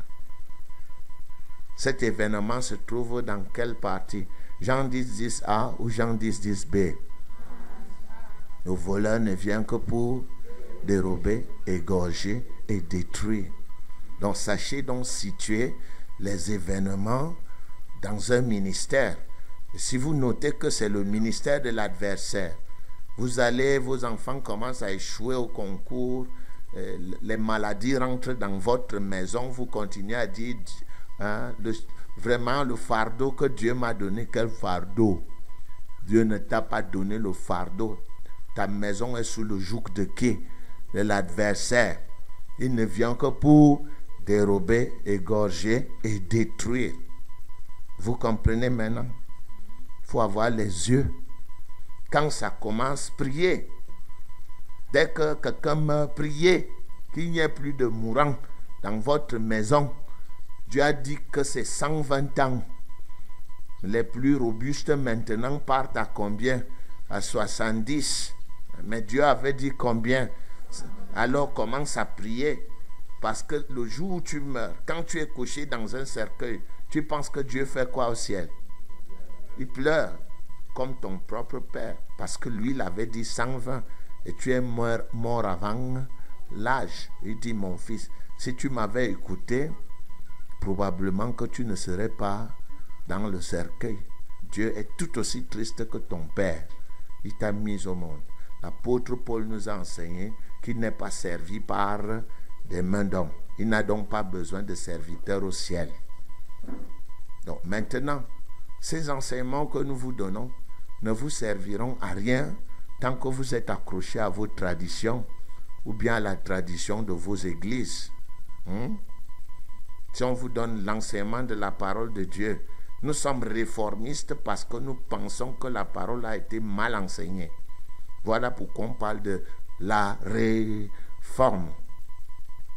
Cet événement se trouve dans quelle partie? Jean 10, 10a ou Jean 10, 10b? Le voleur ne vient que pour dérober, égorger et détruire. Donc sachez donc situer les événements dans un ministère. Et si vous notez que c'est le ministère de l'adversaire, vos enfants commencent à échouer au concours, les maladies rentrent dans votre maison, vous continuez à dire, hein, vraiment le fardeau que Dieu m'a donné, quel fardeau? Dieu ne t'a pas donné le fardeau. Ta maison est sous le joug de qui? De l'adversaire. Il ne vient que pour dérober, égorger et détruire. Vous comprenez maintenant? Il faut avoir les yeux. Quand ça commence, priez. Dès que quelqu'un meurt, priez qu'il n'y ait plus de mourants dans votre maison. Dieu a dit que c'est 120 ans. Les plus robustes maintenant partent à combien? À 70. Mais Dieu avait dit combien? Alors commence à prier. Parce que le jour où tu meurs, quand tu es couché dans un cercueil, tu penses que Dieu fait quoi au ciel? Il pleure comme ton propre père. Parce que lui, il avait dit 120. Et tu es mort avant l'âge. Il dit, mon fils, si tu m'avais écouté, probablement que tu ne serais pas dans le cercueil. Dieu est tout aussi triste que ton père. Il t'a mis au monde. L'apôtre Paul nous a enseigné qu'il n'est pas servi par des mains d'hommes. Il n'a donc pas besoin de serviteurs au ciel. Donc maintenant, ces enseignements que nous vous donnons ne vous serviront à rien tant que vous êtes accrochés à vos traditions ou bien à la tradition de vos églises. Si on vous donne l'enseignement de la parole de Dieu, nous sommes réformistes parce que nous pensons que la parole a été mal enseignée. Voilà pourquoi on parle de la réforme.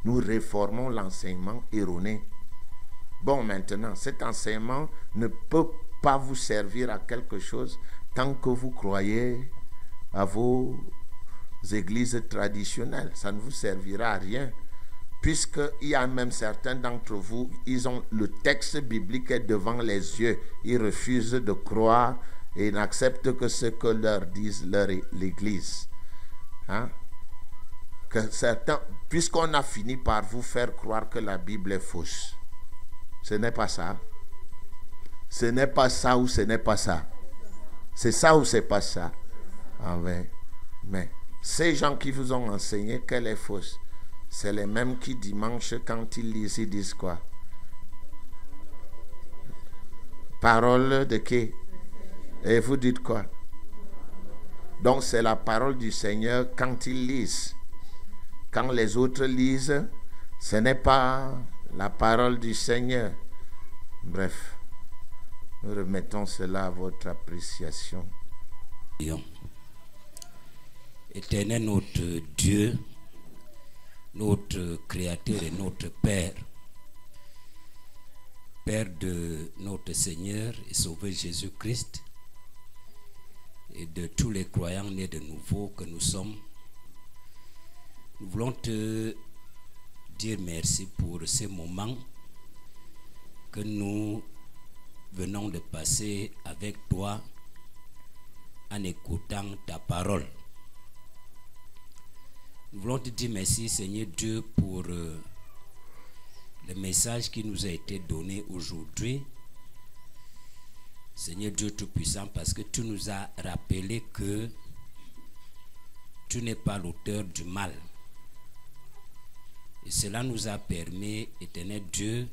Nous réformons l'enseignement erroné. Bon, maintenant, cet enseignement ne peut pas vous servir à quelque chose tant que vous croyez à vos églises traditionnelles. Ça ne vous servira à rien. Puisqu'il y a même certains d'entre vous, ils ont le texte biblique est devant les yeux. Ils refusent de croire et n'acceptent que ce que leur dise l'église. Hein? Que certains, puisqu'on a fini par vous faire croire que la Bible est fausse. Ce n'est pas ça. Ce n'est pas ça ou ce n'est pas ça. C'est ça ou c'est pas ça. Ah ouais. Mais ces gens qui vous ont enseigné qu'elle est fausse, c'est les mêmes qui dimanche, quand ils lisent, ils disent quoi? Parole de qui? Et vous dites quoi? Donc c'est la parole du Seigneur quand ils lisent. Quand les autres lisent, ce n'est pas la parole du Seigneur. Bref, nous remettons cela à votre appréciation. Éternel notre Dieu, notre Créateur et notre Père, Père de notre Seigneur et Sauveur Jésus-Christ et de tous les croyants nés de nouveau que nous sommes, nous voulons te dire merci pour ces moments que nous venons de passer avec toi en écoutant ta parole. Nous voulons te dire merci, Seigneur Dieu, pour le message qui nous a été donné aujourd'hui. Seigneur Dieu Tout-Puissant, parce que tu nous as rappelé que tu n'es pas l'auteur du mal. Et cela nous a permis, Éternel Dieu,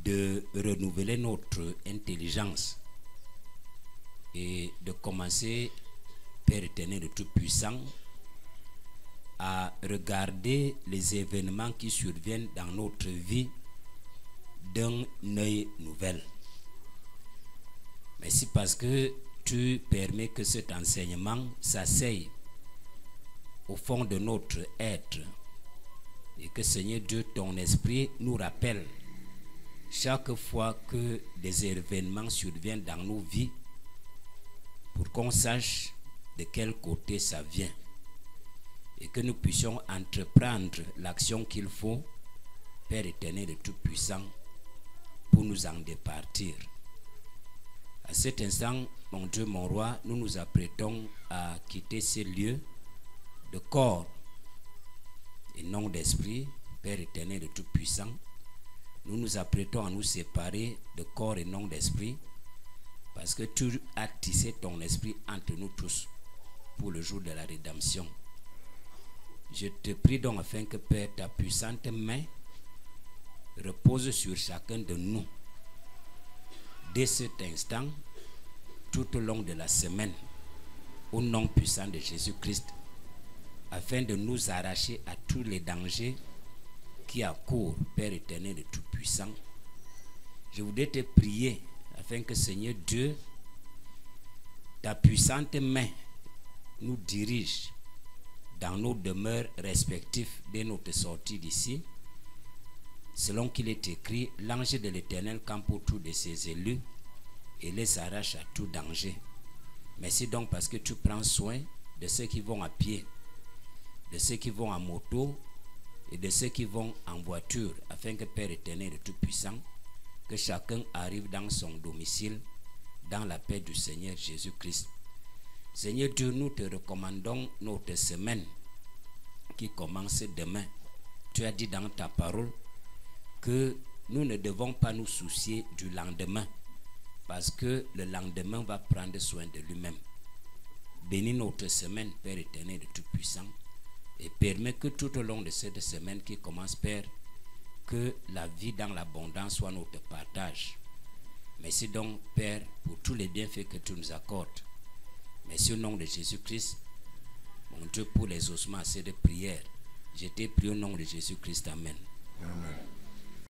de renouveler notre intelligence et de commencer, Père éternel de Tout-Puissant, à regarder les événements qui surviennent dans notre vie d'un œil nouvel. Merci parce que tu permets que cet enseignement s'asseye au fond de notre être et que Seigneur Dieu, ton esprit nous rappelle chaque fois que des événements surviennent dans nos vies pour qu'on sache de quel côté ça vient et que nous puissions entreprendre l'action qu'il faut, Père éternel et tout-puissant, pour nous en départir. À cet instant, mon Dieu, mon roi, nous nous apprêtons à quitter ces lieux de corps et non d'esprit, Père éternel et tout-puissant. Nous nous apprêtons à nous séparer de corps et non d'esprit, parce que tu as tissé ton esprit entre nous tous pour le jour de la rédemption. Je te prie donc afin que, Père, ta puissante main repose sur chacun de nous dès cet instant, tout au long de la semaine, au nom puissant de Jésus-Christ, afin de nous arracher à tous les dangers qui accourent, Père éternel et tout-puissant. Je voudrais te prier afin que, Seigneur Dieu, ta puissante main nous dirige dans nos demeures respectives dès notre sortie d'ici, selon qu'il est écrit, l'ange de l'Éternel campe autour de ses élus et les arrache à tout danger. Merci donc parce que tu prends soin de ceux qui vont à pied, de ceux qui vont en moto et de ceux qui vont en voiture, afin que, Père éternel et tout-puissant, que chacun arrive dans son domicile dans la paix du Seigneur Jésus-Christ. Seigneur Dieu, nous te recommandons notre semaine qui commence demain. Tu as dit dans ta parole que nous ne devons pas nous soucier du lendemain, parce que le lendemain va prendre soin de lui-même. Bénis notre semaine, Père éternel et tout-puissant, et permets que tout au long de cette semaine qui commence, Père, que la vie dans l'abondance soit notre partage. Merci donc, Père, pour tous les bienfaits que tu nous accordes. Merci au nom de Jésus-Christ, mon Dieu, pour les ossements de prière. Je t'ai prié au nom de Jésus-Christ. Amen. Amen.